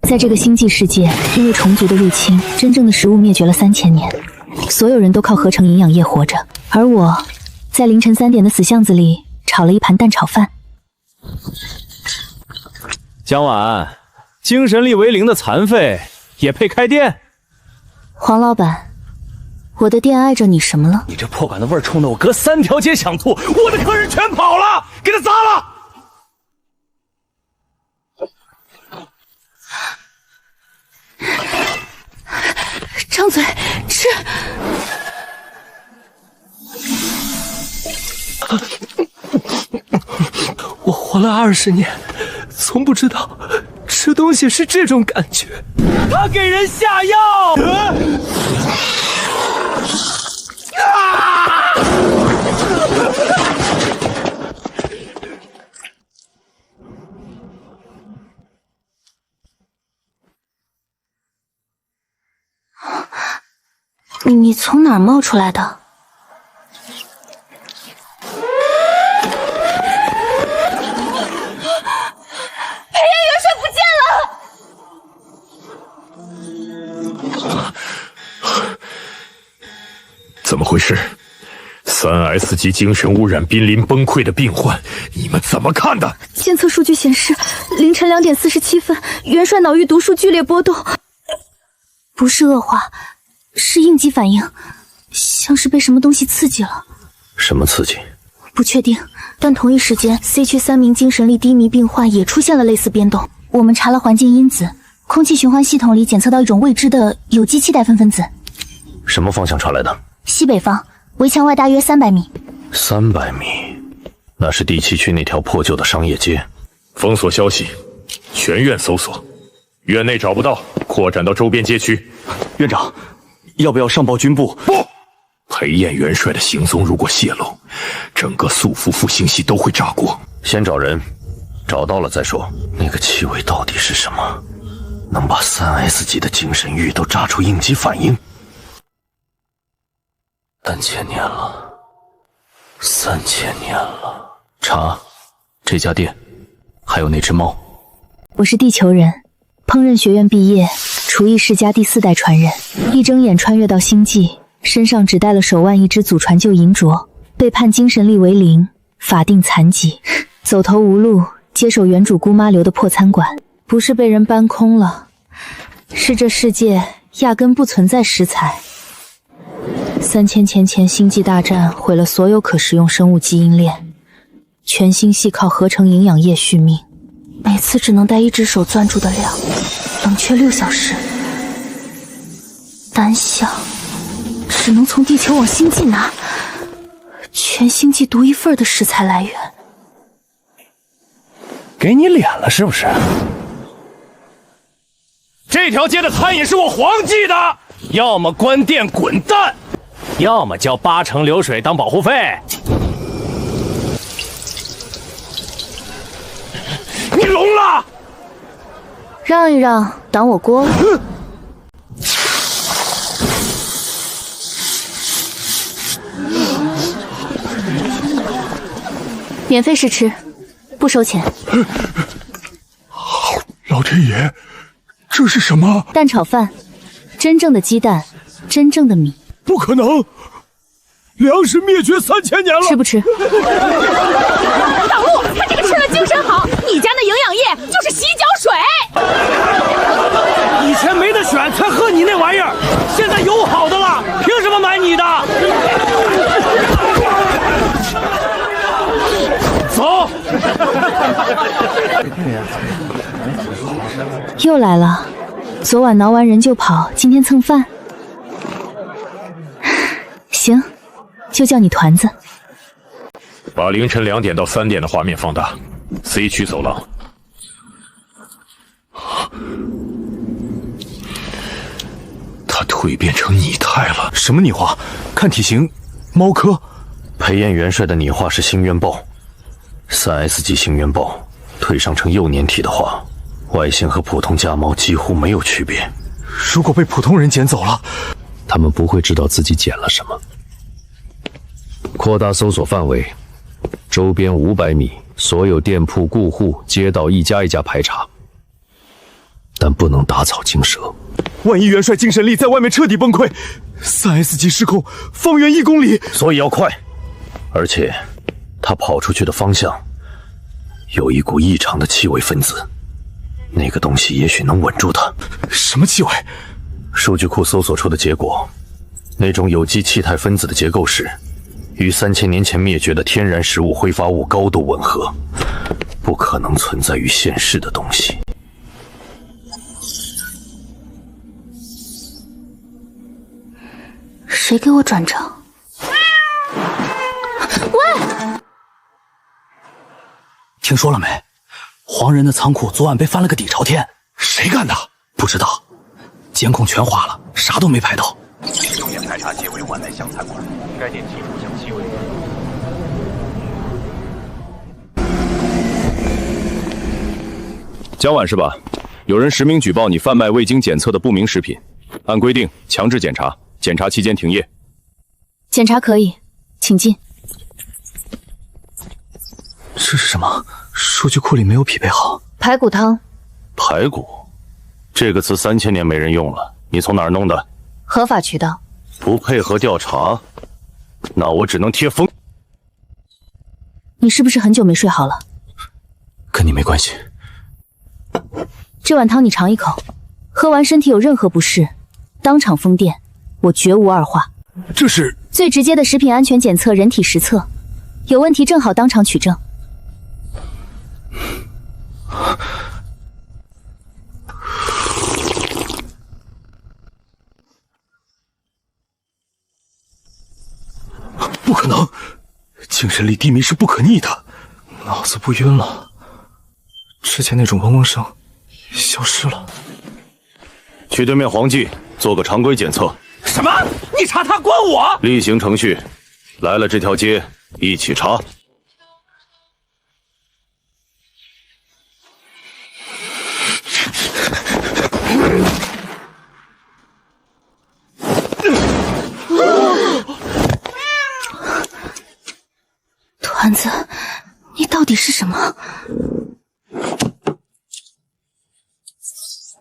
在这个星际世界，因为虫族的入侵，真正的食物灭绝了3000年，所有人都靠合成营养液活着。而我，在凌晨3点的死巷子里炒了一盘蛋炒饭。江晚，精神力为0的残废也配开店？黄老板，我的店碍着你什么了？你这破馆的味儿冲得我隔3条街想吐，我的客人全跑了，给他砸了！张嘴吃。我活了20年，从不知道吃东西是这种感觉。他给人下药！你从哪儿冒出来的？裴元元帅不见了！怎么回事？3S 级精神污染、濒临崩溃的病患，你们怎么看的？监测数据显示，凌晨2点47分，元帅脑域毒素剧烈波动，不是恶化，是应激反应，像是被什么东西刺激了。什么刺激？不确定，但同一时间 C 区3名精神力低迷病患也出现了类似变动。我们查了环境因子，空气循环系统里检测到一种未知的有机气带分分子。什么方向传来的？西北方，围墙外大约300米。300米，那是第7区那条破旧的商业街。封锁消息，全院搜索，院内找不到，扩展到周边街区。院长，要不要上报军部？不，裴彦元帅的行踪如果泄露，整个素服复兴系都会炸锅。先找人，找到了再说。那个气味到底是什么？能把3S 级的精神域都炸出应激反应？3000年了，3000年了。查这家店，还有那只猫。我是地球人，烹饪学院毕业，厨艺世家第4代传人。一睁眼穿越到星际，身上只带了手腕一只祖传旧银镯，被判精神力为0，法定残疾，走投无路，接手原主姑妈留的破餐馆。不是被人搬空了，是这世界压根不存在食材。3000年前星际大战毁了所有可食用生物基因链，全星系靠合成营养液续命，每次只能带1只手攥住的量，冷却6小时。单想只能从地球往星际拿，全星际独一份的食材来源。给你脸了是不是？这条街的餐饮是我皇记的，要么关店滚蛋，要么交80%流水当保护费。你聋了？让一让，挡我锅。免费试吃，不收钱。老天爷，这是什么？蛋炒饭，真正的鸡蛋，真正的米。不可能！粮食灭绝3000年了。吃不吃？挡路，他这个吃了精神好，你家那营养液就是洗脚水。以前没得选才喝你那玩意儿，现在有好的了，凭什么买你的？走。又来了，昨晚挠完人就跑，今天蹭饭。行，就叫你团子。把凌晨2点到3点的画面放大 ，C 区走廊。他蜕变成拟态了。什么拟化？看体型，猫科。裴彦元帅的拟化是星渊豹，3S 级星渊豹，蜕上成幼年体的话，外形和普通家猫几乎没有区别。如果被普通人捡走了，他们不会知道自己捡了什么。扩大搜索范围，周边500米，所有店铺、顾户、街道一家一家排查。但不能打草惊蛇。万一元帅精神力在外面彻底崩溃，3S 级失控，方圆1公里，所以要快。而且，他跑出去的方向有一股异常的气味分子，那个东西也许能稳住他。什么气味？数据库搜索出的结果，那种有机气态分子的结构式与3000年前灭绝的天然食物挥发物高度吻合，不可能存在于现世的东西。谁给我转账？喂，听说了没？黄人的仓库昨晚被翻了个底朝天。谁干的？不知道，监控全花了，啥都没拍到。重点排查皆为万来湘餐馆，该店提出向7位。江晚是吧？有人实名举报你贩卖未经检测的不明食品，按规定强制检查，检查期间停业。检查可以，请进。这是什么？数据库里没有匹配好。排骨汤。排骨，这个词3000年没人用了，你从哪儿弄的？合法渠道。不配合调查，那我只能贴封。你是不是很久没睡好了？跟你没关系。这碗汤你尝一口，喝完身体有任何不适，当场封店，我绝无二话。这是最直接的食品安全检测，人体实测，有问题正好当场取证。不可能，精神力低迷是不可逆的。脑子不晕了，之前那种嗡嗡声消失了。去对面黄记做个常规检测。什么？你查他关我？例行程序，来了这条街一起查。团子，你到底是什么？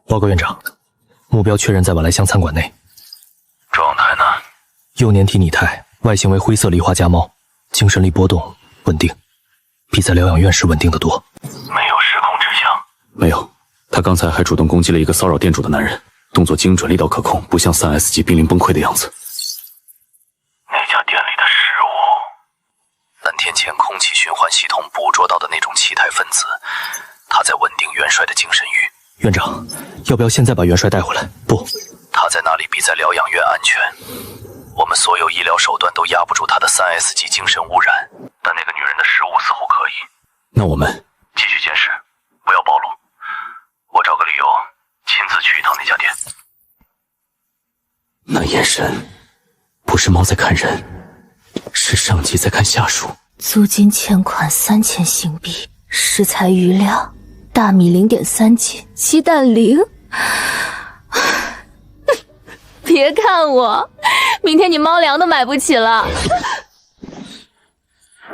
报告院长，目标确认在晚来香餐馆内。状态呢？幼年体拟态，外形为灰色梨花家猫，精神力波动稳定，比在疗养院时稳定得多。没有失控之象。没有，他刚才还主动攻击了一个骚扰店主的男人，动作精准，力道可控，不像3S 级濒临崩溃的样子。那家店里的食物，3天前空气循环系统捕捉到的那种气态分子，他在稳定元帅的精神域。院长，要不要现在把元帅带回来？不，他在那里比在疗养院安全。我们所有医疗手段都压不住他的3S 级精神污染，但那个女人的食物似乎可以。那我们继续监视，不要暴露。我找个理由，亲自去一趟那家店。那眼神，不是猫在看人，是上级在看下属。租金欠款3000新币，食材余量，大米0.3斤，鸡蛋0。别看我，明天你猫粮都买不起了。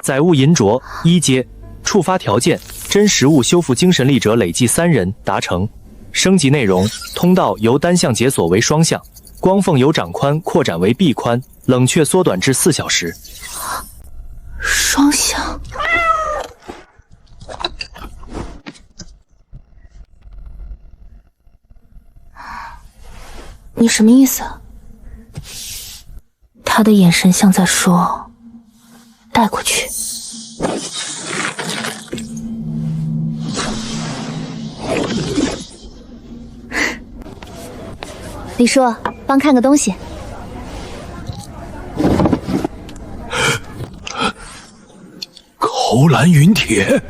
载物银镯1阶，触发条件：真实物修复精神力者累计3人达成。升级内容：通道由单向解锁为双向，光缝由掌宽扩展为臂宽，冷却缩短至4小时。双向。你什么意思？他的眼神像在说带过去。李叔，帮看个东西。口蓝云铁，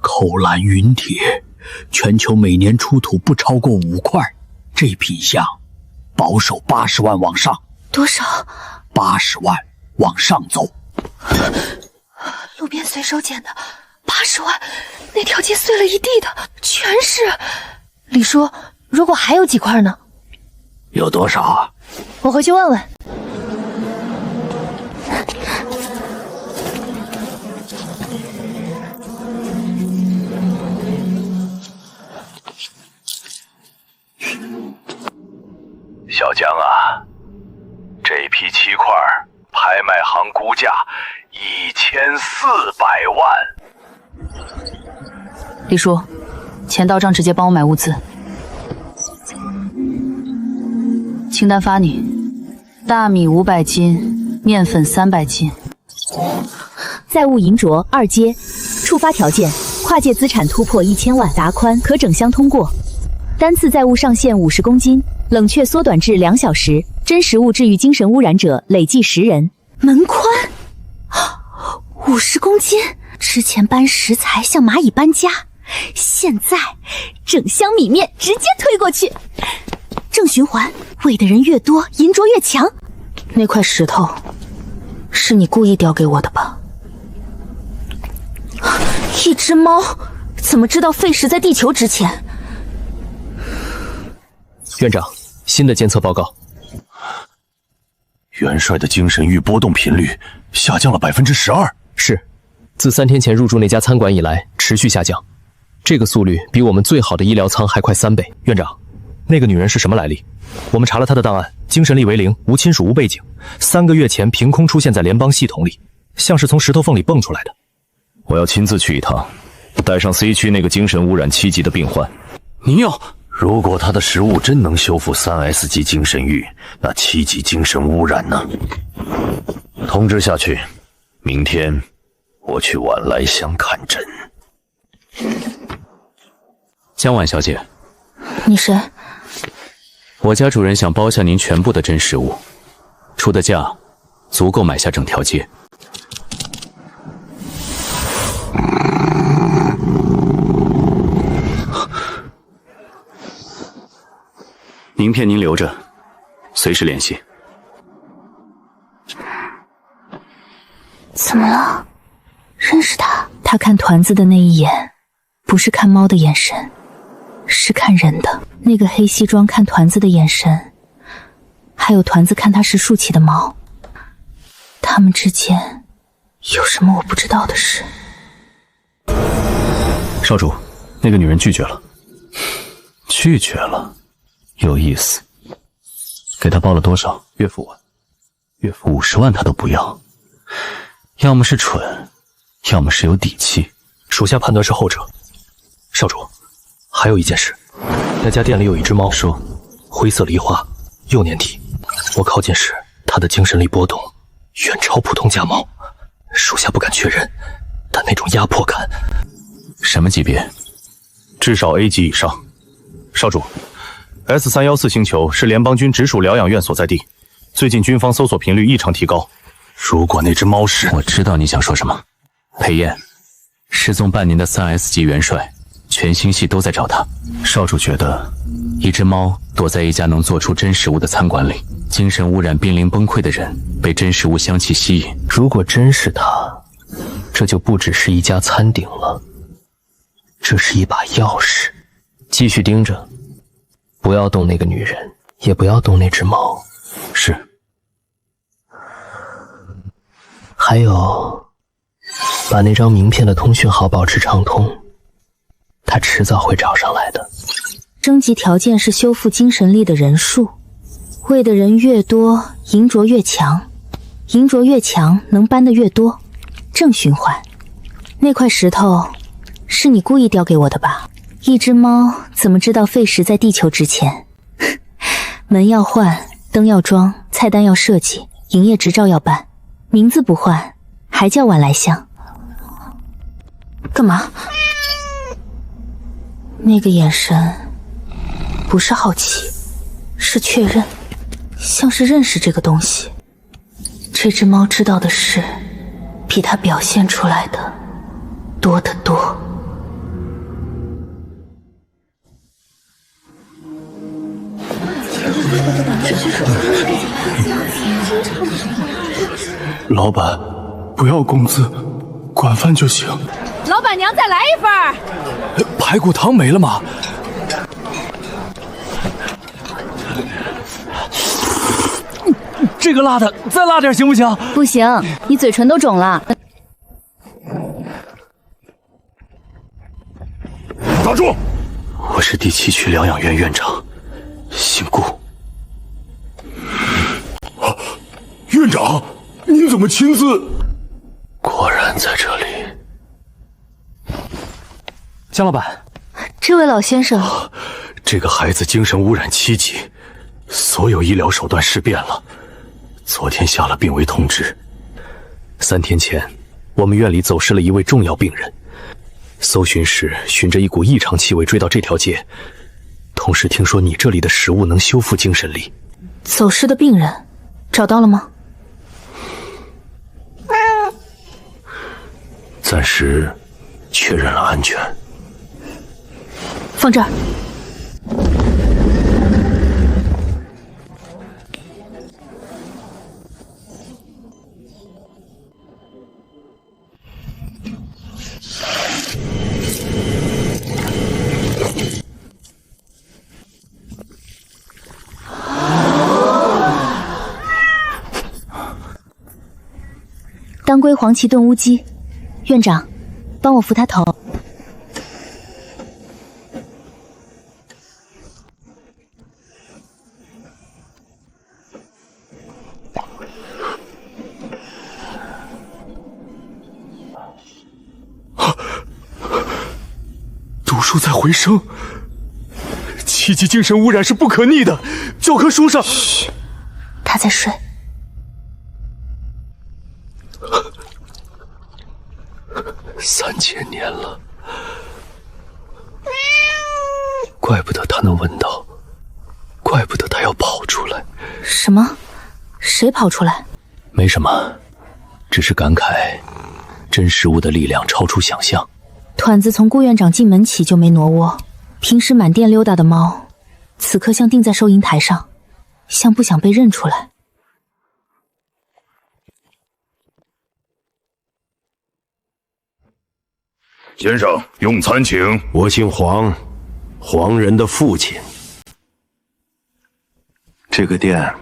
口蓝云铁，全球每年出土不超过5块，这品相保守80万往上。多少？80万往上走。路边随手捡的，80万，那条街碎了一地的，全是。李叔，如果还有几块呢？有多少啊？我回去问问。小江啊，这批漆块拍卖行估价1400万。李叔，钱到账，直接帮我买物资。清单发你：大米500斤，面粉300斤。债务银镯2阶，触发条件：跨界资产突破1000万，达宽可整箱通过。单次债务上限50公斤，冷却缩短至2小时。真实物治愈精神污染者累计10人。门宽50公斤，之前搬食材像蚂蚁搬家，现在整箱米面直接推过去。正循环，喂的人越多，银镯越强。那块石头是你故意叼给我的吧？一只猫怎么知道废石在地球值钱？院长，新的监测报告。元帅的精神域波动频率下降了12%。是，自3天前入住那家餐馆以来持续下降，这个速率比我们最好的医疗舱还快3倍。院长，那个女人是什么来历？我们查了她的档案，精神力为0，无亲属无背景，3个月前凭空出现在联邦系统里，像是从石头缝里蹦出来的。我要亲自去一趟，带上 C 区那个精神污染7级的病患。您要？如果他的食物真能修复3S 级精神域，那7级精神污染呢？通知下去，明天我去晚来乡看诊。江婉小姐，你谁？我家主人想包下您全部的真实物，出的价足够买下整条街。名片您留着，随时联系。怎么了？认识他？他看团子的那一眼，不是看猫的眼神，是看人的。那个黑西装看团子的眼神，还有团子看他时竖起的毛，他们之间有什么我不知道的事？少主，那个女人拒绝了。拒绝了？有意思。给她报了多少？岳父50万她都不要，要么是蠢，要么是有底气。属下判断是后者。少主，还有一件事，那家店里有一只猫，说灰色梨花，幼年体。我靠近时，它的精神力波动远超普通家猫，属下不敢确认，但那种压迫感。什么级别？至少 A 级以上。少主，S314星球是联邦军直属疗养院所在地，最近军方搜索频率异常提高。如果那只猫是……我知道你想说什么。裴燕，失踪半年的3S 级元帅，全星系都在找他。少主觉得，一只猫躲在一家能做出真实物的餐馆里，精神污染濒临崩溃的人被真实物香气吸引。如果真是他，这就不只是一家餐顶了，这是一把钥匙。继续盯着，不要动那个女人，也不要动那只猫。是。还有，把那张名片的通讯号保持畅通，他迟早会找上来的。征集条件是修复精神力的人数，喂的人越多，银镯越强，银镯越强，能搬的越多。正循环。那块石头是你故意叼给我的吧？一只猫怎么知道废石在地球值钱？门要换，灯要装，菜单要设计，营业执照要办，名字不换，还叫晚来香。干嘛？那个眼神不是好奇，是确认，像是认识这个东西。这只猫知道的事，比它表现出来的多得多。老板，不要工资，管饭就行。老板娘，再来一份。排骨汤没了吗？这个辣的，再辣点行不行？不行，你嘴唇都肿了。打住！我是第7区疗养院院长，姓顾。长，您怎么亲自？果然在这里。江老板，这位老先生，这个孩子精神污染7级，所有医疗手段试遍了，昨天下了病危通知。3天前，我们院里走失了一位重要病人，搜寻时循着一股异常气味追到这条街，同时听说你这里的食物能修复精神力。走失的病人找到了吗？暂时确认了安全。放这儿。当归黄芪炖乌鸡，院长，帮我扶他头。毒素在回升，7级精神污染是不可逆的。教科书上，嘘，他在睡。3000年了，怪不得他能闻到，怪不得他要跑出来。什么？谁跑出来？没什么，只是感慨真食物的力量超出想象。团子从顾院长进门起就没挪窝，平时满店溜达的猫，此刻像定在收银台上，像不想被认出来。先生，用餐请。我姓黄，黄人的父亲。这个店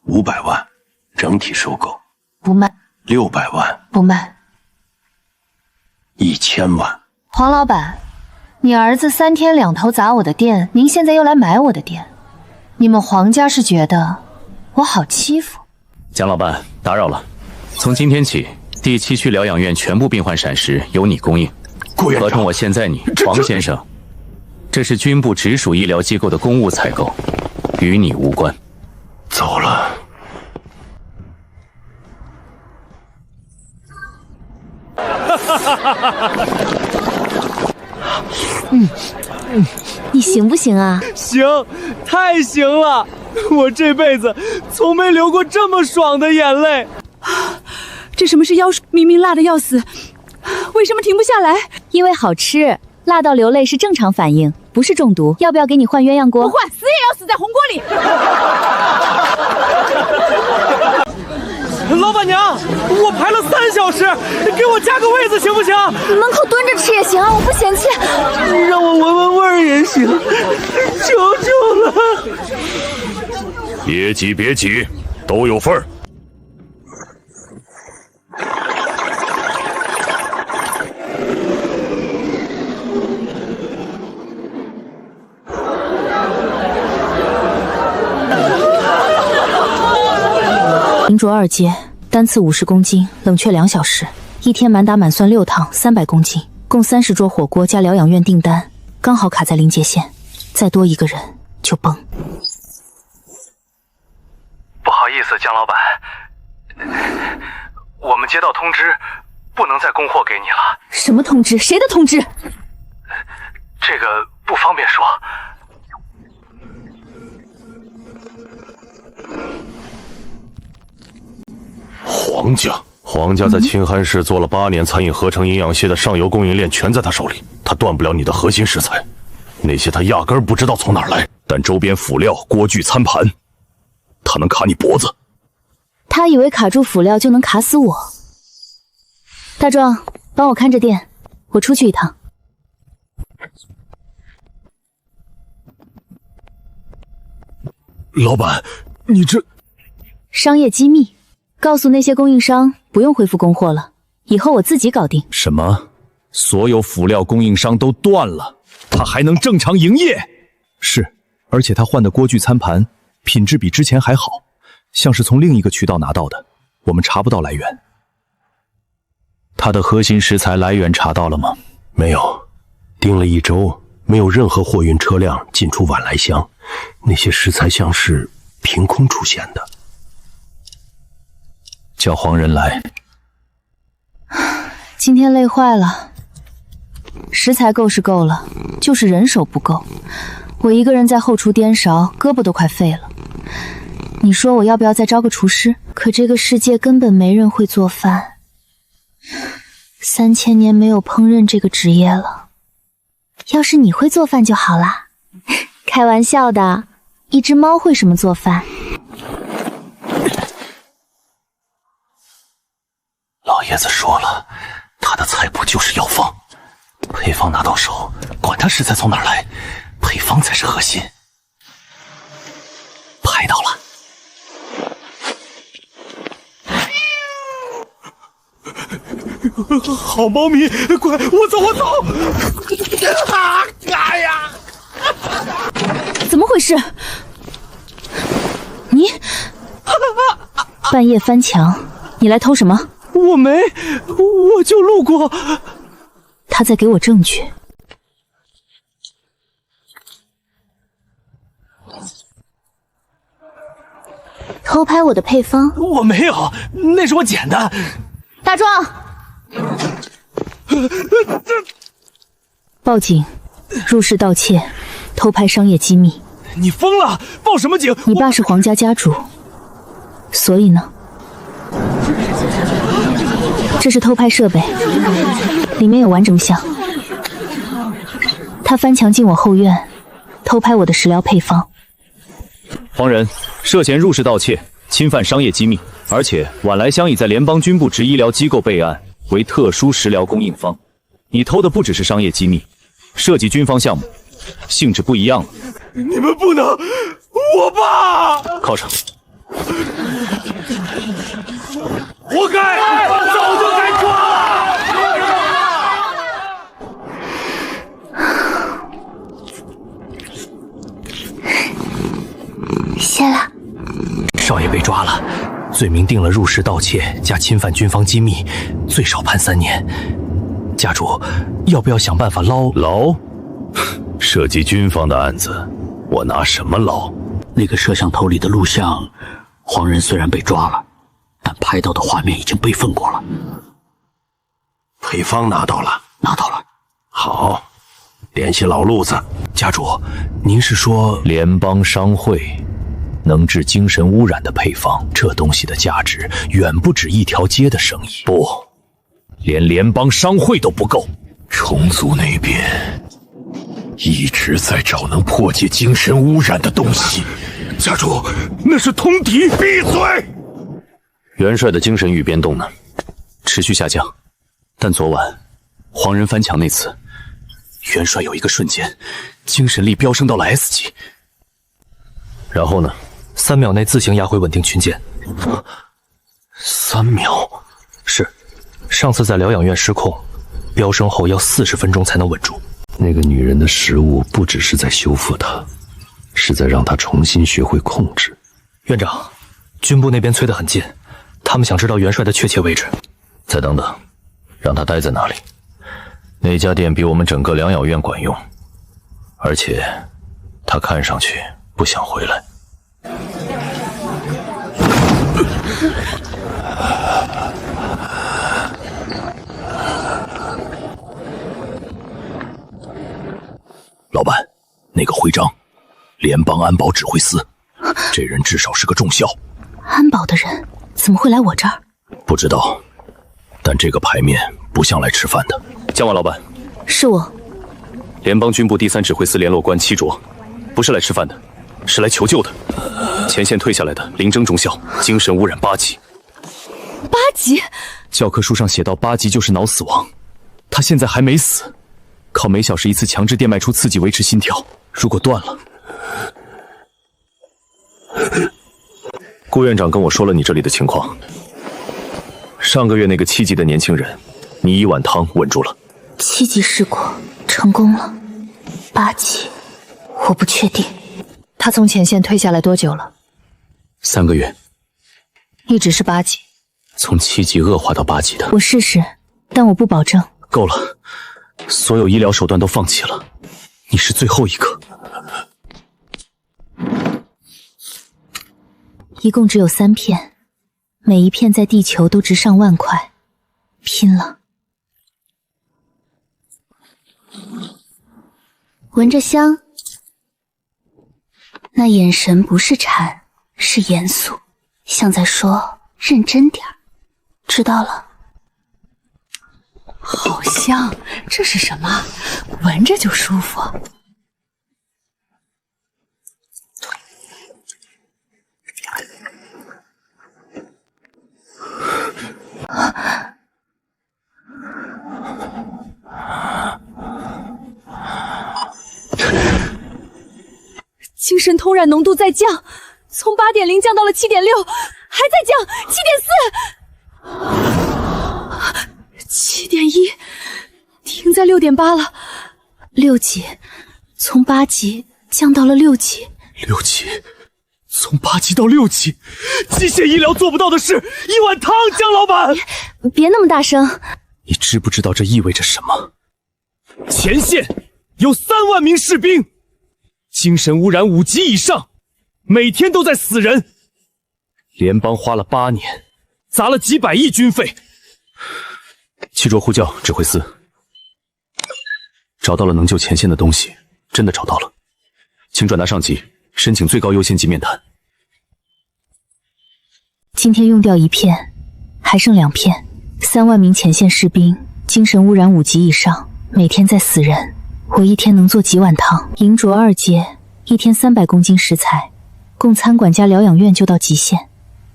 500万，整体收购。不卖。600万。不卖。1000万。黄老板，你儿子3天2头砸我的店，您现在又来买我的店，你们黄家是觉得我好欺负？蒋老板，打扰了。从今天起，第7区疗养院全部病患膳食由你供应。合同我现在你黄先生，这是军部直属医疗机构的公务采购，与你无关。走了。你行不行啊？行，太行了！我这辈子从没流过这么爽的眼泪。这什么是妖术？明明辣的要死，为什么停不下来？因为好吃，辣到流泪是正常反应，不是中毒。要不要给你换鸳鸯锅？不换，死也要死在红锅里。老板娘，我排了3小时，给我加个位子行不行？你门口蹲着吃也行啊，我不嫌弃。让我闻闻味儿也行，求求了。别急别急，都有份儿。银镯2阶，单次50公斤，冷却2小时，1天满打满算6趟，300公斤，共30桌火锅加疗养院订单，刚好卡在临界线，再多1个人就崩。不好意思，江老板，我们接到通知，不能再供货给你了。什么通知？谁的通知？这个不方便说。黄家在清寒市做了8年餐饮合成营养蟹的上游供应链全在他手里，他断不了你的核心食材，那些他压根儿不知道从哪儿来，但周边辅料、锅具、餐盘，他能卡你脖子。他以为卡住辅料就能卡死我。大壮，帮我看着店，我出去一趟。老板，你这商业机密，告诉那些供应商不用恢复供货了，以后我自己搞定。什么？所有辅料供应商都断了，他还能正常营业？是，而且他换的锅具餐盘品质比之前还好，像是从另一个渠道拿到的。我们查不到来源。它的核心食材来源查到了吗？没有，盯了1周，没有任何货运车辆进出晚来乡，那些食材像是凭空出现的。叫黄人来。今天累坏了，食材够是够了，就是人手不够。我一个人在后厨颠勺，胳膊都快废了。你说我要不要再招个厨师？可这个世界根本没人会做饭，3000年没有烹饪这个职业了。要是你会做饭就好啦。开玩笑的，一只猫会什么做饭？老爷子说了，他的菜谱就是药方，配方拿到手，管他食材从哪儿来，配方才是核心。拍到了。好猫咪，快，我走！哎呀！怎么回事？你半夜翻墙，你来偷什么？我没，我就路过。他在给我证据。偷拍我的配方？我没有，那是我捡的。大壮，报警，入室盗窃，偷拍商业机密。你疯了？报什么警？你爸是皇家家主，所以呢？这是偷拍设备，里面有完整录像。他翻墙进我后院，偷拍我的食疗配方。黄人涉嫌入室盗窃，侵犯商业机密，而且晚来乡已在联邦军部职医疗机构备案为特殊食疗供应方。你偷的不只是商业机密，涉及军方项目，性质不一样了。你们不能！我爸！靠上！活该！早就该抓了！谢了。少爷被抓了，罪名定了入室盗窃加侵犯军方机密，最少判3年。家主，要不要想办法捞？涉及军方的案子，我拿什么捞？那个摄像头里的录像，黄人虽然被抓了，但拍到的画面已经备份过了。配方拿到了，好，联系老路子。家主，您是说联邦商会能治精神污染的配方？这东西的价值远不止一条街的生意。不，连联邦商会都不够。虫族那边一直在找能破解精神污染的东西。家主，那是通敌！闭嘴！元帅的精神域变动呢？持续下降，但昨晚黄人翻墙那次，元帅有一个瞬间精神力飙升到了 S 级。然后呢？3秒内自行压回稳定区间。3秒？是，上次在疗养院失控，飙升后要40分钟才能稳住。那个女人的食物不只是在修复她，是在让她重新学会控制。院长，军部那边催得很近，他们想知道元帅的确切位置。再等等，让他待在那里。那家店比我们整个疗养院管用，而且他看上去不想回来。老板，那个徽章，联邦安保指挥司，这人至少是个重校。安保的人怎么会来我这儿？不知道，但这个牌面不像来吃饭的。江王老板，是我。联邦军部第3指挥司联络官七卓，不是来吃饭的，是来求救的。前线退下来的林征中校，精神污染8级。8级？教科书上写到8级就是脑死亡，他现在还没死，靠每小时1次强制电脉出刺激维持心跳，如果断了。顾院长跟我说了你这里的情况。上个月那个7级的年轻人，你1碗汤稳住了。7级试过，成功了。8级，我不确定。他从前线退下来多久了？ 3个月。一直是8级。从7级恶化到8级的。我试试，但我不保证。够了，所有医疗手段都放弃了，你是最后一个。一共只有3片，每一片在地球都值上万块，拼了！闻着香，那眼神不是馋，是严肃，像在说认真点儿。知道了。好香，这是什么？闻着就舒服。精神通染浓度在降，从8.0降到了7.6，还在降7.4，7.1，停在6.8了。6级，从8级降到了6级。6级，从8级到6级，机械医疗做不到的事，1碗汤，江老板。别那么大声。你知不知道这意味着什么？前线有3万名士兵，精神污染5级以上，每天都在死人。联邦花了8年，砸了几百亿军费。七卓呼叫指挥司，找到了能救前线的东西，真的找到了，请转达上级，申请最高优先级面谈。今天用掉1片，还剩2片。3万名前线士兵，精神污染5级以上，每天在死人。我一天能做几碗汤？银镯2阶，一天300公斤食材，供餐馆加疗养院就到极限。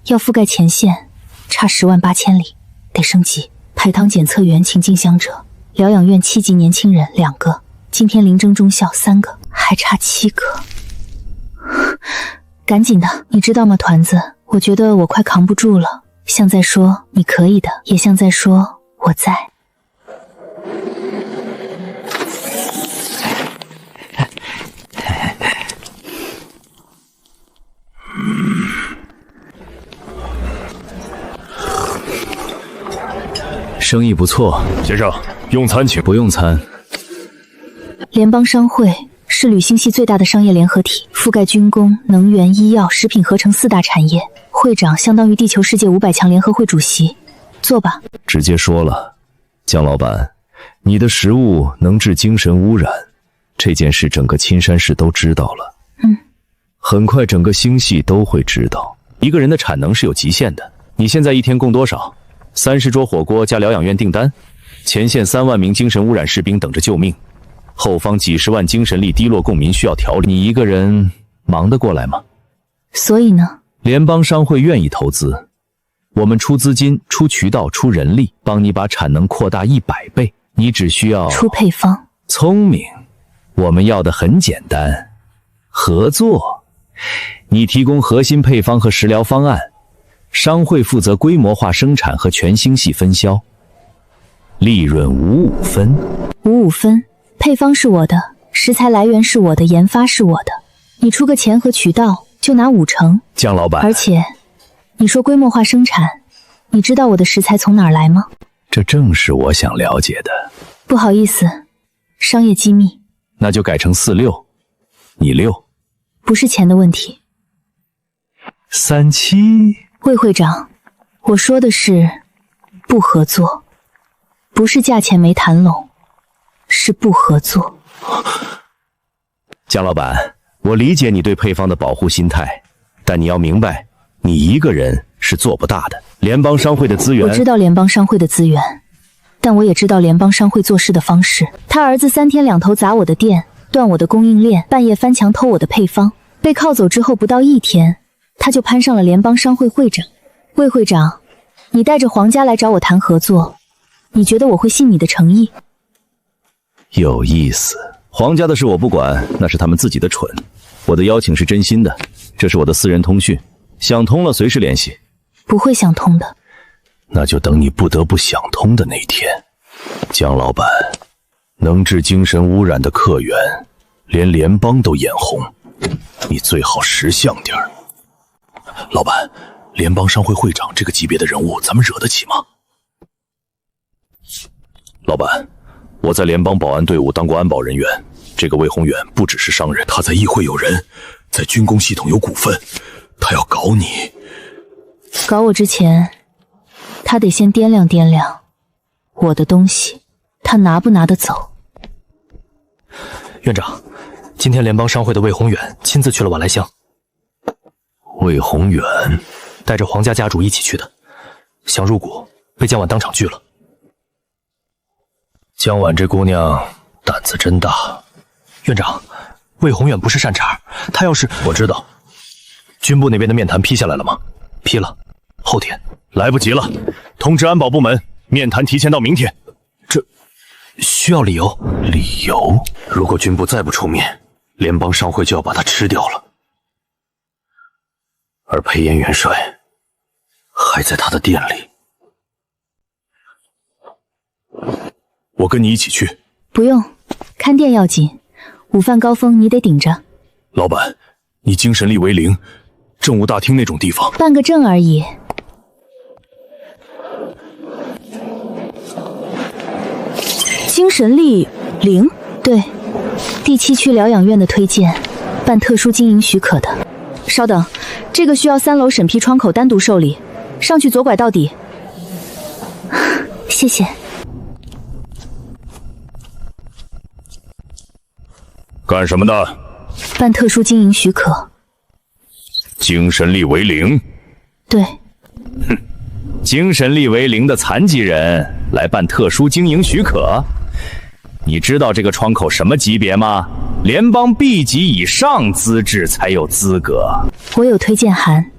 要覆盖前线，差10万8千里，得升级。排汤检测员请进香者，疗养院7级年轻人2个，今天临征中校3个，还差7个。赶紧的，你知道吗，团子？我觉得我快扛不住了，像在说你可以的，也像在说我在。生意不错，先生，用餐请。不用餐。联邦商会是旅星系最大的商业联合体，覆盖军工、能源、医药、食品合成4大产业。会长相当于地球世界500强联合会主席。坐吧。直接说了，江老板，你的食物能致精神污染，这件事整个青山市都知道了。很快整个星系都会知道。一个人的产能是有极限的，你现在一天供多少？30桌火锅加疗养院订单，前线3万名精神污染士兵等着救命，后方几十万精神力低落共民需要调理，你一个人忙得过来吗？所以呢？联邦商会愿意投资，我们出资金、出渠道、出人力，帮你把产能扩大100倍。你只需要出配方。聪明，我们要的很简单，合作。你提供核心配方和食疗方案，商会负责规模化生产和全星系分销，利润55分。55分，配方是我的，食材来源是我的，研发是我的，你出个钱和渠道就拿50%。江老板，而且你说规模化生产，你知道我的食材从哪儿来吗？这正是我想了解的。不好意思，商业机密。那就改成46，你6。不是钱的问题。37。魏会长，我说的是不合作，不是价钱没谈拢，是不合作。江老板，我理解你对配方的保护心态，但你要明白，你一个人是做不大的。联邦商会的资源，我知道联邦商会的资源，但我也知道联邦商会做事的方式。他儿子3天2头砸我的店，断我的供应链，半夜翻墙偷我的配方，被铐走之后不到1天，他就攀上了联邦商会会长。魏会长，你带着皇家来找我谈合作，你觉得我会信你的诚意？有意思。皇家的事我不管，那是他们自己的蠢。我的邀请是真心的，这是我的私人通讯，想通了随时联系。不会想通的。那就等你不得不想通的那天。江老板，能治精神污染的客源，连联邦都眼红，你最好识相点儿。老板，联邦商会会长这个级别的人物，咱们惹得起吗？老板，我在联邦保安队伍当过安保人员，这个魏宏远不只是商人，他在议会有人，在军工系统有股份，他要搞你。搞我之前，他得先掂量掂量我的东西，他拿不拿得走。院长，今天联邦商会的魏宏远亲自去了瓦莱乡。魏宏远带着皇家家主一起去的，想入股，被江婉当场拒了。江婉这姑娘胆子真大。院长，魏宏远不是善茬，他要是……我知道。军部那边的面谈批下来了吗？批了，后天。来不及了，通知安保部门，面谈提前到明天。这需要理由？理由？如果军部再不出面，联邦商会就要把他吃掉了。而裴炎元帅还在他的店里。我跟你一起去。不用，看店要紧，午饭高峰你得顶着。老板，你精神力为零，政务大厅那种地方。办个证而已。精神力零？对，第7区疗养院的推荐，办特殊经营许可的。稍等，这个需要3楼审批窗口单独受理，上去左拐到底。谢谢。干什么的？办特殊经营许可。精神力为零？对。哼，精神力为零的残疾人来办特殊经营许可？你知道这个窗口什么级别吗？联邦 B 级以上资质才有资格。我有推荐函，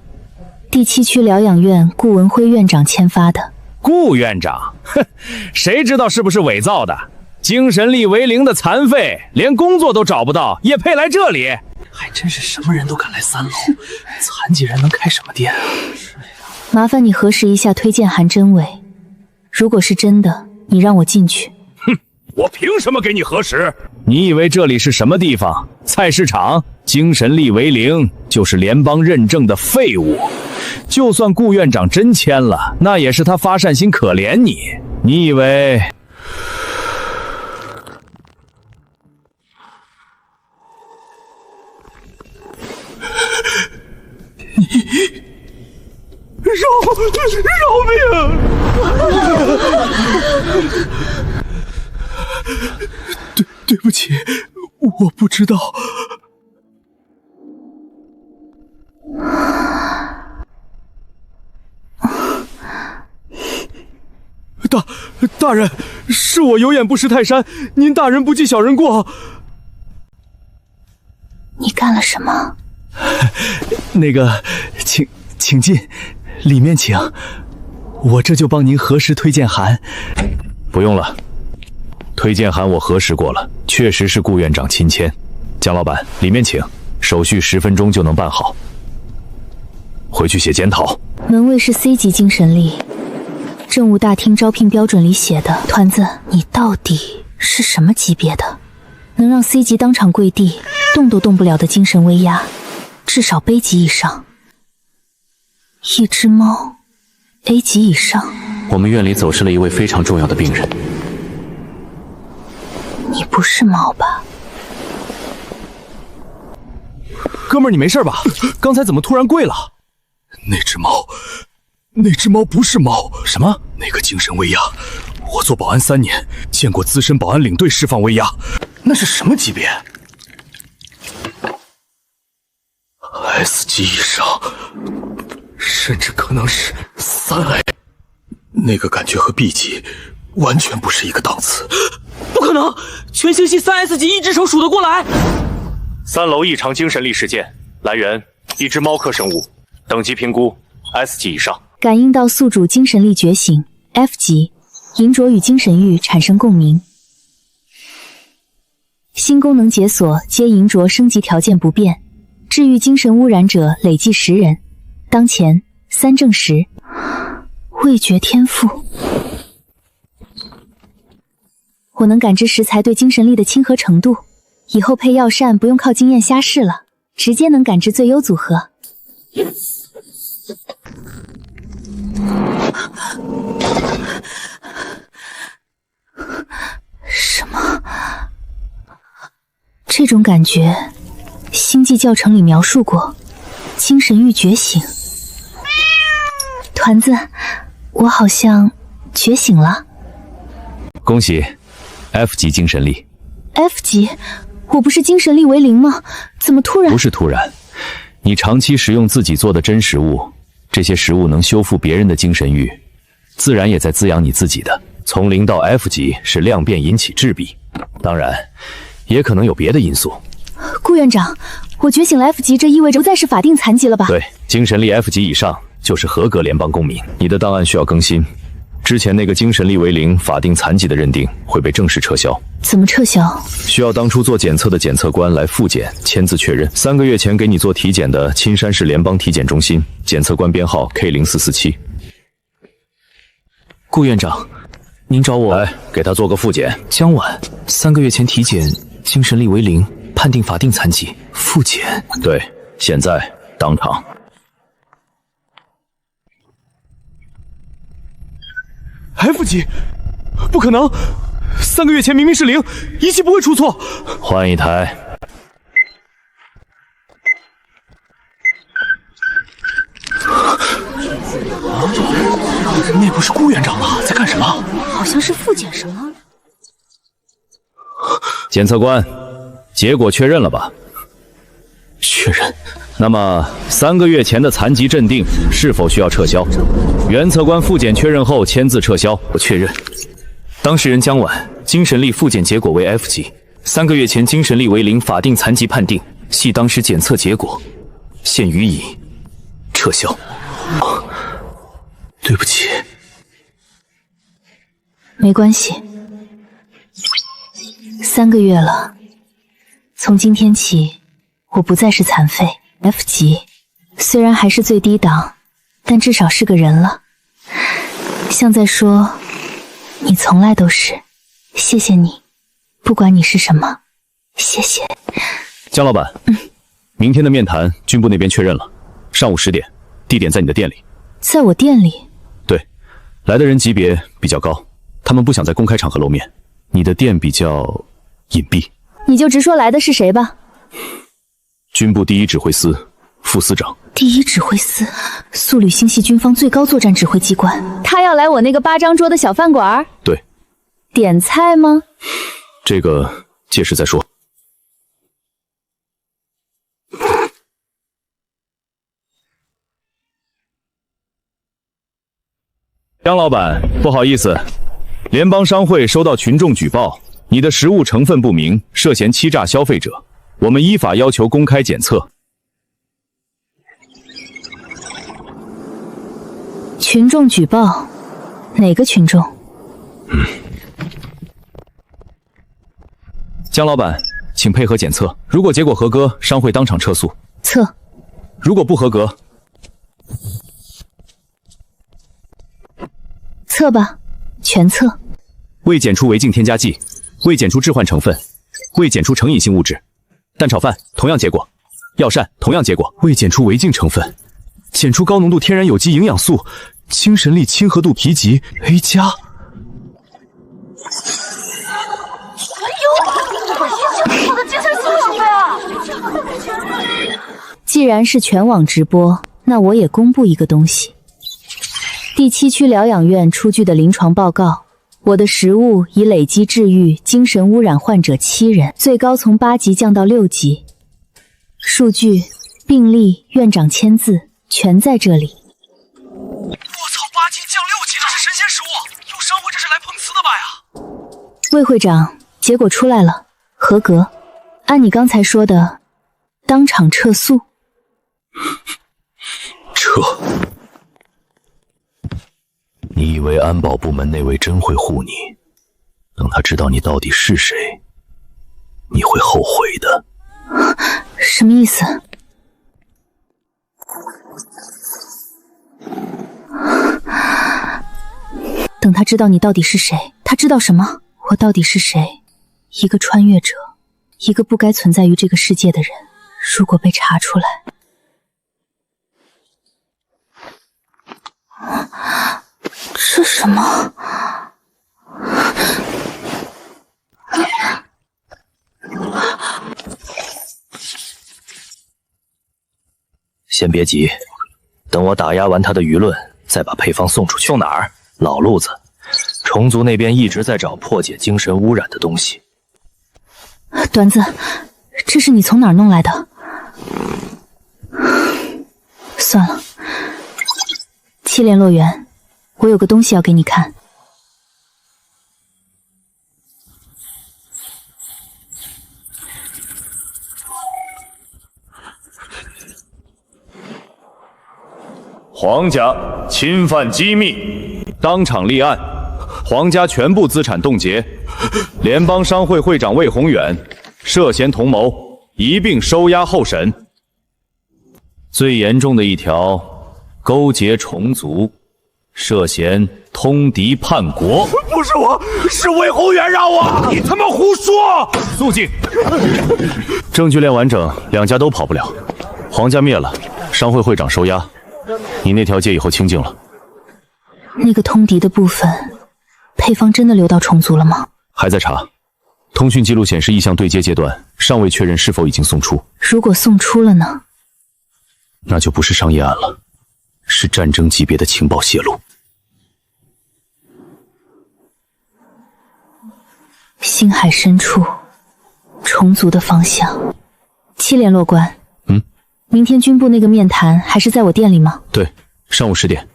第7区疗养院顾文辉院长签发的。顾院长？哼，谁知道是不是伪造的？精神力为零的残废，连工作都找不到，也配来这里？还真是什么人都敢来3楼，残疾人能开什么店啊？麻烦你核实一下推荐函真伪，如果是真的，你让我进去。哼，我凭什么给你核实？你以为这里是什么地方？菜市场？精神力为零就是联邦认证的废物。就算顾院长真签了，那也是他发善心可怜你。你以为？饶命！对不起，我不知道。大人，是我有眼不识泰山，您大人不计小人过。你干了什么？那个，请进，里面请。我这就帮您核实推荐函。不用了，推荐函我核实过了，确实是顾院长亲签。江老板，里面请，手续10分钟就能办好。回去写检讨。门卫是 C 级精神力，政务大厅招聘标准里写的。团子，你到底是什么级别的？能让 C 级当场跪地，动都动不了的精神威压，至少B级以上。一只猫 A 级以上。我们院里走失了一位非常重要的病人。你不是猫吧？哥们儿，你没事吧？刚才怎么突然跪了？那只猫不是猫。什么？那个精神威压，我做保安3年，见过资深保安领队释放威压。那是什么级别 ？S 级以上，甚至可能是3A。那个感觉和 B 级完全不是一个档次。不可能，全星系3S 级一只手数得过来。3楼异常精神力事件，来源一只猫科生物，等级评估 S 级以上。感应到宿主精神力觉醒 F 级，银镯与精神域产生共鸣。新功能解锁，皆银镯升级条件不变，治愈精神污染者累计10人，当前3正10。味觉天赋，我能感知食材对精神力的亲和程度，以后配药膳不用靠经验瞎试了，直接能感知最优组合。这种感觉，星际教程里描述过，精神域觉醒。团子，我好像觉醒了。恭喜 ，F 级精神力。F 级，我不是精神力为零吗？怎么突然？不是突然，你长期食用自己做的真食物，这些食物能修复别人的精神域，自然也在滋养你自己的。从0到 F 级是量变引起质壁，当然，也可能有别的因素。顾院长，我觉醒了 F 级，这意味着不再是法定残疾了吧？对，精神力 F 级以上就是合格联邦公民。你的档案需要更新，之前那个精神力为0法定残疾的认定会被正式撤销。怎么撤销？需要当初做检测的检测官来复检签字确认。3个月前给你做体检的青山市联邦体检中心检测官编号 K0447。顾院长，您找我来给他做个复检。江晚3个月前体检，精神力为0，判定法定残疾，复检。对，现在当场。F 级，不可能！3个月前明明是0，仪器不会出错。换一台。那不是顾院长吗？在干什么？好像是复检什么。检测官，结果确认了吧？确认。那么3个月前的残疾认定是否需要撤销？原测官复检确认后签字撤销。我确认。当事人江晚精神力复检结果为 F 级，3个月前精神力为0法定残疾判定，系当时检测结果，现予以撤销。对不起。没关系。3个月了，从今天起，我不再是残废。F 级，虽然还是最低档，但至少是个人了。像在说，你从来都是。谢谢你，不管你是什么，谢谢。江老板，明天的面谈军部那边确认了，上午10点，地点在你的店里。在我店里？对，来的人级别比较高，他们不想在公开场合露面。你的店比较隐蔽。你就直说来的是谁吧。军部第1指挥司副司长。第1指挥司，速旅星系军方最高作战指挥机关。他要来我那个8张桌的小饭馆？对。点菜吗？这个届时再说。江老板，不好意思，联邦商会收到群众举报，你的食物成分不明，涉嫌欺诈消费者，我们依法要求公开检测。群众举报？哪个群众？江老板，请配合检测，如果结果合格，商会当场撤诉。测。如果不合格，测吧，全测。未检出违禁添加剂，未检出致幻成分，未检出成瘾性物质。蛋炒饭同样结果，药膳同样结果，未检出违禁成分，检出高浓度天然有机营养素，精神力亲和度评级 A+。既然是全网直播，那我也公布一个东西。第7区疗养院出具的临床报告，我的食物已累计治愈精神污染患者7人，最高从8级降到6级。数据、病历、院长签字全在这里。我操，8级降6级，这是神仙食物，有商会这是来碰瓷的吧呀？魏会长，结果出来了，合格。按你刚才说的，当场撤诉。撤。你以为安保部门那位真会护你？等他知道你到底是谁，你会后悔的。什么意思？等他知道你到底是谁，他知道什么？我到底是谁？一个穿越者，一个不该存在于这个世界的人。如果被查出来，这什么？先别急，等我打压完他的舆论，再把配方送出去。送哪儿？老路子，虫族那边一直在找破解精神污染的东西。短子，这是你从哪儿弄来的？算了，七联络员，我有个东西要给你看。皇家侵犯机密，当场立案，皇家全部资产冻结。联邦商会会长魏宏远涉嫌同谋，一并收押候审。最严重的一条，勾结虫族，涉嫌通敌叛国。不是我，是魏宏远让我。你他妈胡说！肃静！证据链完整，两家都跑不了。皇家灭了，商会会长收押。你那条街以后清静了。那个通敌的部分，配方真的流到虫族了吗？还在查，通讯记录显示意向对接阶段，尚未确认是否已经送出。如果送出了呢？那就不是商业案了，是战争级别的情报泄露。星海深处，虫族的方向。七联络官。明天军部那个面谈还是在我店里吗？对，上午10点。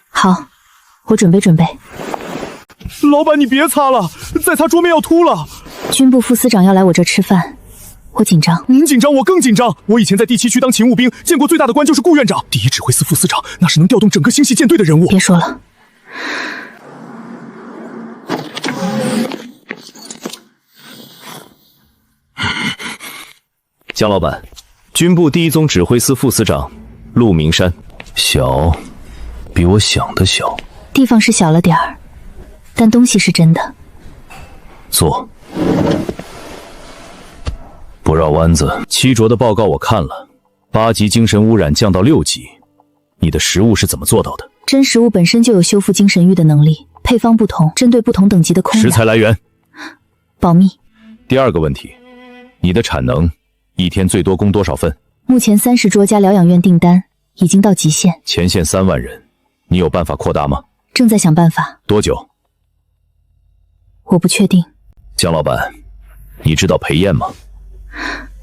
好，我准备。老板，你别擦了，再擦桌面要秃了。军部副司长要来我这吃饭，我紧张。您紧张，我更紧张。我以前在第7区当勤务兵，见过最大的官就是顾院长，第一指挥司副司长，那是能调动整个星系舰队的人物。别说了。江老板。军部第1宗指挥司副司长陆明山，小，比我想的小。地方是小了点儿，但东西是真的。坐。不绕弯子。七卓的报告我看了，8级精神污染降到6级，你的食物是怎么做到的？真食物本身就有修复精神域的能力，配方不同，针对不同等级的空食材来源保密。第2个问题，你的产能一天最多供多少份？目前30桌加疗养院订单已经到极限，前线3万人，你有办法扩大吗？正在想办法。多久？我不确定。江老板，你知道裴燕吗？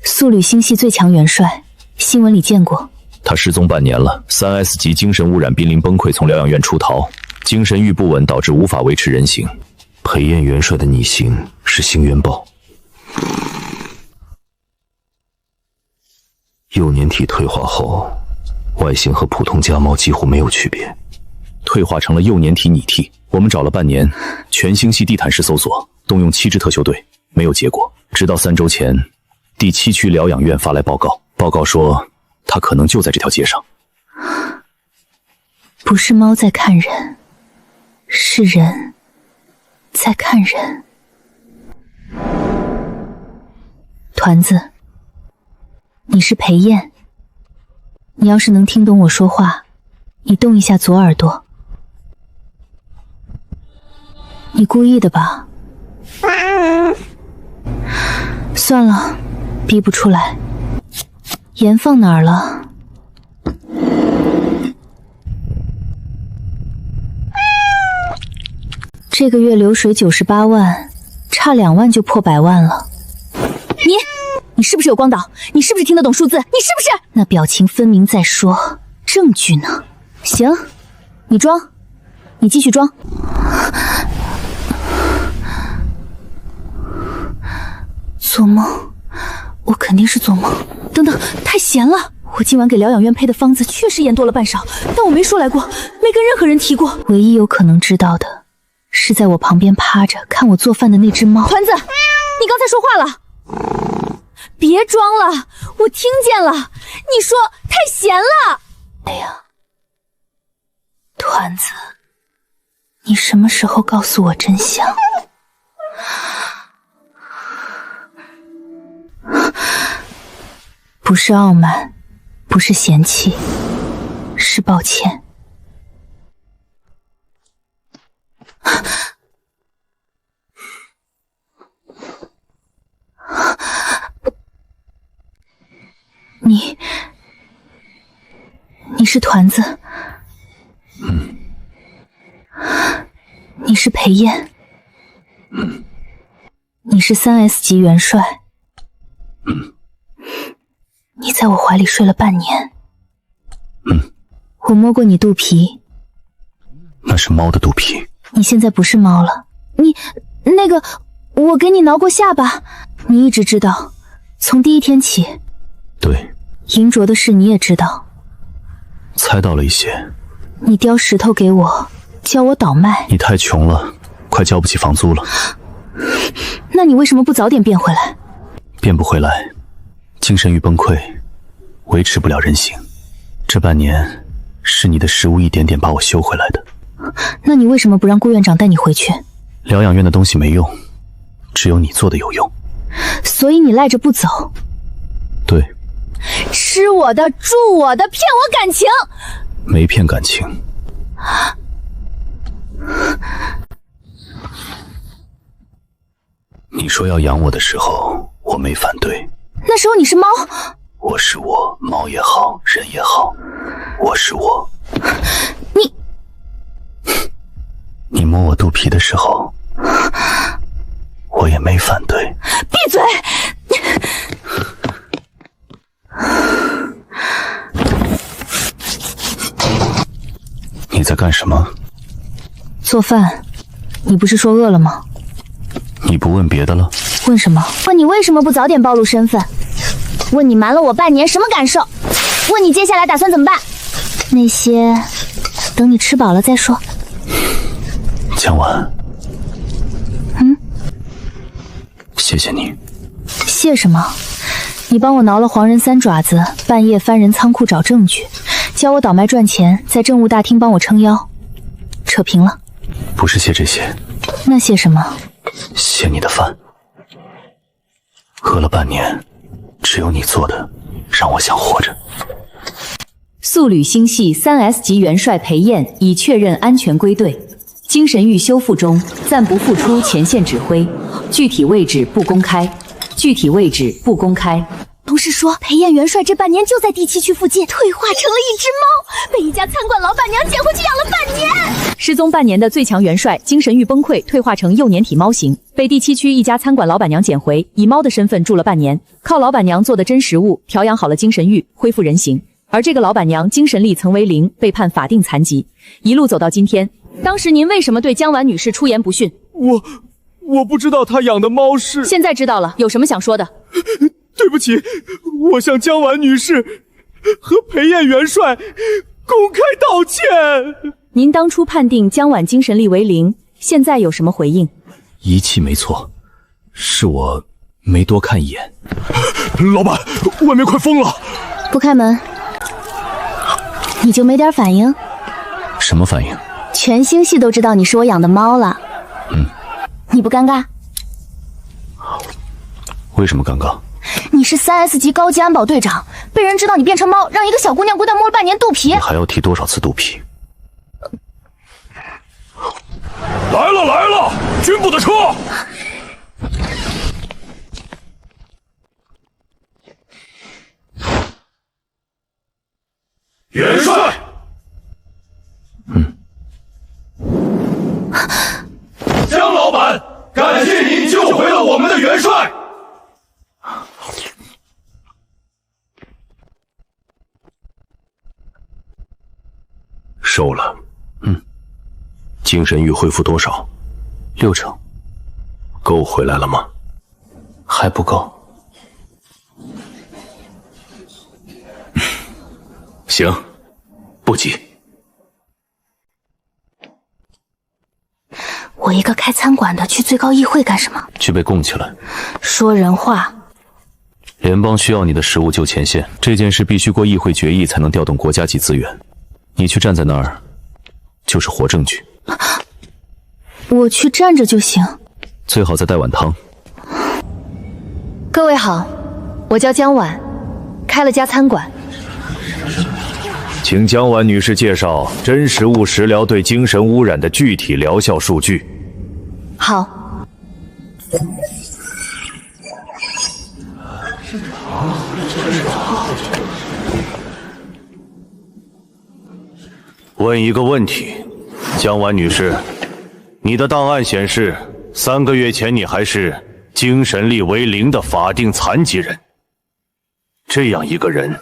素履星系最强元帅，新闻里见过。他失踪半年了，3S 级精神污染濒临崩溃，从疗养院出逃，精神域不稳导致无法维持人形。裴燕元帅的拟型是星元豹。幼年体退化后，外形和普通家猫几乎没有区别，退化成了幼年体拟体。我们找了半年，全星系地毯式搜索，动用7支特修队，没有结果。直到3周前，第7区疗养院发来报告说他可能就在这条街上。不是猫在看人，是人在看人。团子，你是裴燕，你要是能听懂我说话，你动一下左耳朵。你故意的吧？算了，逼不出来。盐放哪儿了？这个月流水98万，差2万就破100万了。你是不是有光岛？你是不是听得懂数字？你是不是？那表情分明在说，证据呢？行，你装，你继续装。做梦，我肯定是做梦。等等，太闲了。我今晚给疗养院配的方子确实盐多了半勺，但我没说来过，没跟任何人提过。唯一有可能知道的，是在我旁边趴着看我做饭的那只猫。团子，你刚才说话了。别装了，我听见了，你说太闲了。哎呀，团子，你什么时候告诉我真相？不是傲慢，不是嫌弃，是抱歉。你是团子。你是裴燕。你是3S 级元帅。你在我怀里睡了半年。我摸过你肚皮。那是猫的肚皮。你现在不是猫了。你那个，我给你挠过下巴，你一直知道，从第一天起。对。银镯的事你也知道。猜到了一些。你叼石头给我，教我倒卖。你太穷了，快交不起房租了。那你为什么不早点变回来？变不回来，精神欲崩溃，维持不了人形。这半年是你的食物一点点把我修回来的。那你为什么不让顾院长带你回去？疗养院的东西没用，只有你做的有用。所以你赖着不走。对。吃我的，住我的，骗我感情。没骗感情。你说要养我的时候，我没反对。那时候你是猫。我是我，猫也好，人也好，我是我。你摸我肚皮的时候，我也没反对。闭嘴！你在干什么？做饭。你不是说饿了吗？你不问别的了？问什么？问你为什么不早点暴露身份？问你瞒了我半年什么感受？问你接下来打算怎么办？那些等你吃饱了再说。江晚。谢谢你。谢什么？你帮我挠了黄人3爪子，半夜翻人仓库找证据，教我倒卖赚钱，在政务大厅帮我撑腰，扯平了。不是谢这些。那谢什么？谢你的饭。饿了半年，只有你做的，让我想活着。速旅星系3S 级元帅裴燕已确认安全归队，精神域修复中，暂不复出前线指挥，具体位置不公开。具体位置不公开。同事说，裴燕元帅这半年就在第7区附近，退化成了一只猫，被一家餐馆老板娘捡回去养了半年。失踪半年的最强元帅，精神域崩溃，退化成幼年体猫型，被第7区一家餐馆老板娘捡回，以猫的身份住了半年，靠老板娘做的真食物调养好了精神域，恢复人形。而这个老板娘精神力曾为0，被判法定残疾，一路走到今天。当时您为什么对江婉女士出言不逊？我不知道她养的猫是……现在知道了，有什么想说的？对不起，我向江婉女士和裴燕元帅公开道歉。您当初判定江婉精神力为0，现在有什么回应？仪器没错，是我没多看一眼。老板，外面快疯了！不开门，你就没点反应？什么反应？全星系都知道你是我养的猫了。你不尴尬？为什么尴尬？你是3S 级高级安保队长，被人知道你变成猫，让一个小姑娘孤单摸了半年肚皮。你还要提多少次肚皮？来了，军部的车！元帅。江老板，感谢您救回了我们的元帅。瘦了，精神欲恢复多少？6成。够回来了吗？还不够。行，不急。我一个开餐馆的去最高议会干什么？去被供起来。说人话。联邦需要你的食物救前线，这件事必须过议会决议才能调动国家级资源。你去站在那儿，就是活证据。我去站着就行。最好再带碗汤。各位好，我叫江婉，开了家餐馆。请江婉女士介绍真食物食疗对精神污染的具体疗效数据。好。问一个问题，江婉女士，你的档案显示，3个月前你还是精神力为0的法定残疾人。这样一个人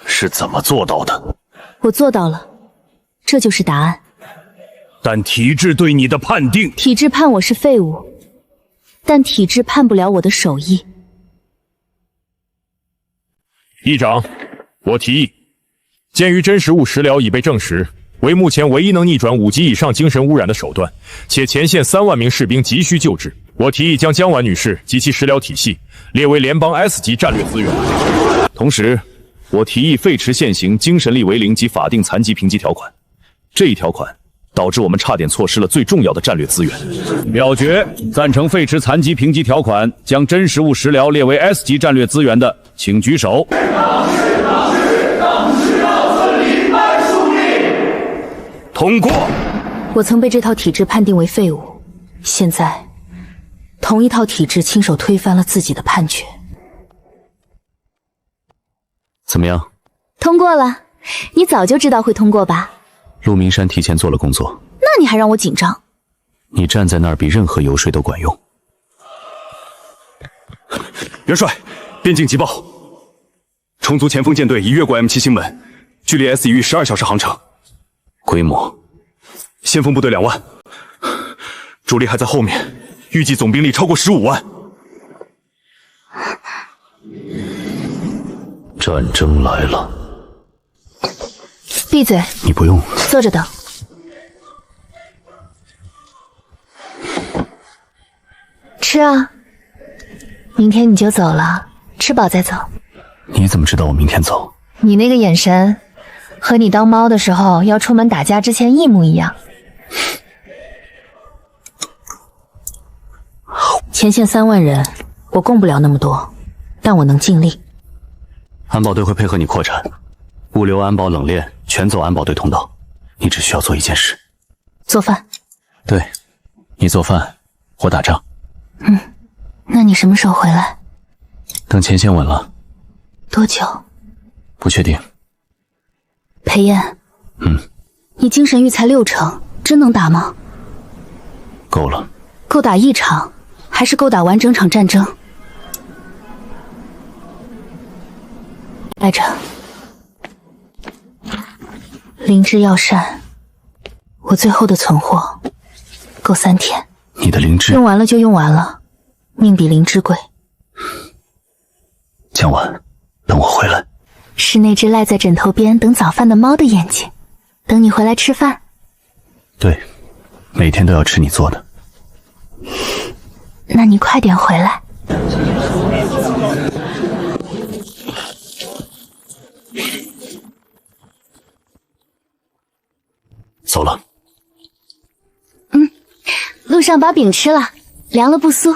是怎么做到的？我做到了，这就是答案。但体制对你的判定，体制判我是废物，但体制判不了我的手艺。议长，我提议，鉴于真实物食疗已被证实为目前唯一能逆转5级以上精神污染的手段，且前线3万名士兵急需救治，我提议将江婉女士及其食疗体系列为联邦 S 级战略资源。同时，我提议废除现行精神力为0及法定残疾评级条款，这一条款导致我们差点错失了最重要的战略资源。表决赞成废除残疾评级条款，将真实物食疗列为 S 级战略资源的，请举手。通过。我曾被这套体制判定为废物，现在同一套体制亲手推翻了自己的判决。怎么样？通过了。你早就知道会通过吧？陆明山提前做了工作，那你还让我紧张？你站在那儿比任何游说都管用。元帅，边境急报，虫族前锋舰队已越过 M7 星门，距离 S 已逾12小时航程。规模？先锋部队2万，主力还在后面，预计总兵力超过15万。战争来了。闭嘴！你不用坐着等。吃啊！明天你就走了，吃饱再走。你怎么知道我明天走？你那个眼神，和你当猫的时候要出门打架之前一模一样。前线3万人，我供不了那么多，但我能尽力。安保队会配合你扩展，物流、安保、冷链全走安保队通道。你只需要做一件事：做饭。对，你做饭，我打仗。那你什么时候回来？等前线稳了。多久？不确定。裴燕，你精神域才6成，真能打吗？够了。够打1场，还是够打完整场战争？来着，灵芝药膳，我最后的存货，够3天。你的灵芝用完了就用完了，命比灵芝贵。江婉，等我回来。是那只赖在枕头边等早饭的猫的眼睛，等你回来吃饭。对，每天都要吃你做的。那你快点回来。走了。路上把饼吃了，凉了不酥。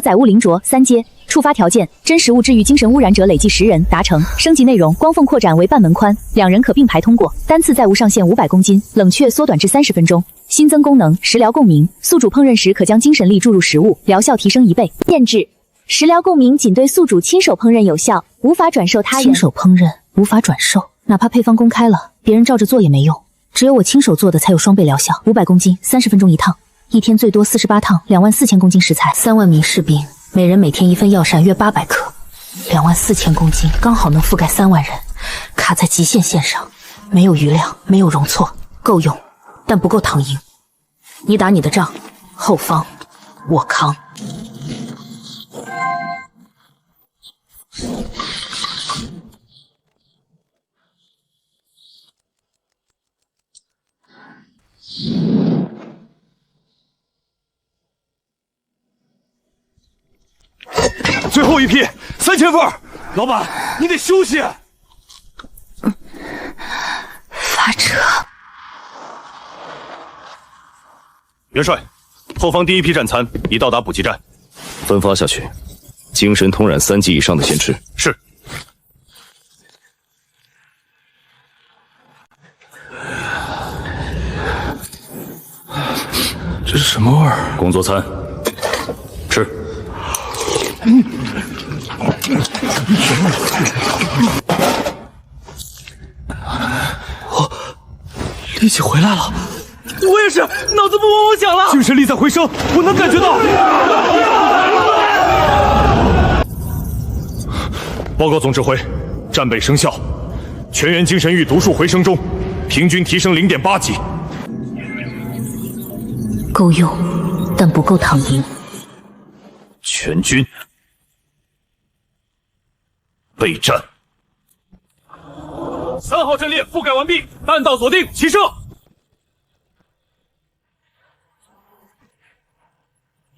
载物灵着3阶，触发条件：真实物治愈精神污染者累计10人，达成。升级内容：光缝扩展为半门宽，2人可并排通过。单次载物上限500公斤，冷却缩短至30分钟。新增功能：食疗共鸣，宿主烹饪时可将精神力注入食物，疗效提升1倍。限制：食疗共鸣仅对宿主亲手烹饪有效，无法转授他人。亲手烹饪无法转授，哪怕配方公开了，别人照着做也没用。只有我亲手做的才有双倍疗效。500公斤，30分钟一趟，一天最多48趟，24000公斤食材，3万名士兵，每人每天1份药膳约800克，24000公斤刚好能覆盖3万人，卡在极限线上，没有余量，没有容错，够用，但不够躺赢。你打你的仗，后方我扛。最后一批3000份，老板，你得休息。发车。元帅，后方第一批战餐已到达补给站，分发下去。精神通染3级以上的先吃。是。这是什么味儿？工作餐，吃。一起回来了。我也是，脑子不嗡嗡响了，精神力在回升，我能感觉到。报告总指挥，战备生效，全员精神域读数回升中，平均提升0.8级。够用，但不够躺赢。全军备战。3号阵列覆盖完毕，弹道锁定，齐射。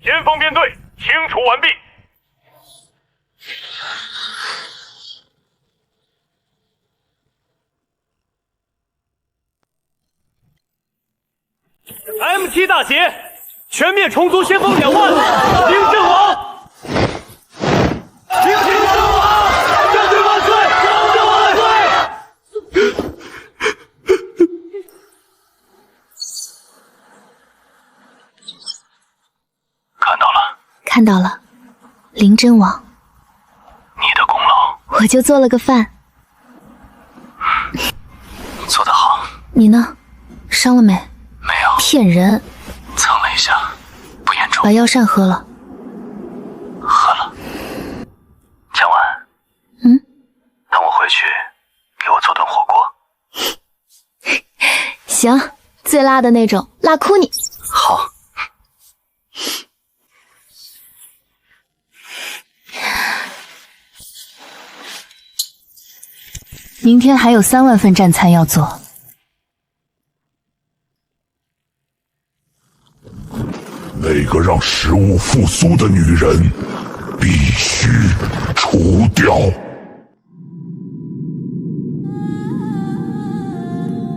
前方编队清除完毕。M7 大捷，全面重组先锋2万，领阵亡。领阵亡！战队万岁！战队万岁！看到了，看到了，林真王，你的功劳。我就做了个饭。做得好。你呢？伤了没？没有。骗人！蹭了一下，不严重。把药膳喝了。喝了。江晚。等我回去，给我做顿火锅。行，最辣的那种，辣哭你。好。明天还有3万份战餐要做。那个让食物复苏的女人，必须除掉。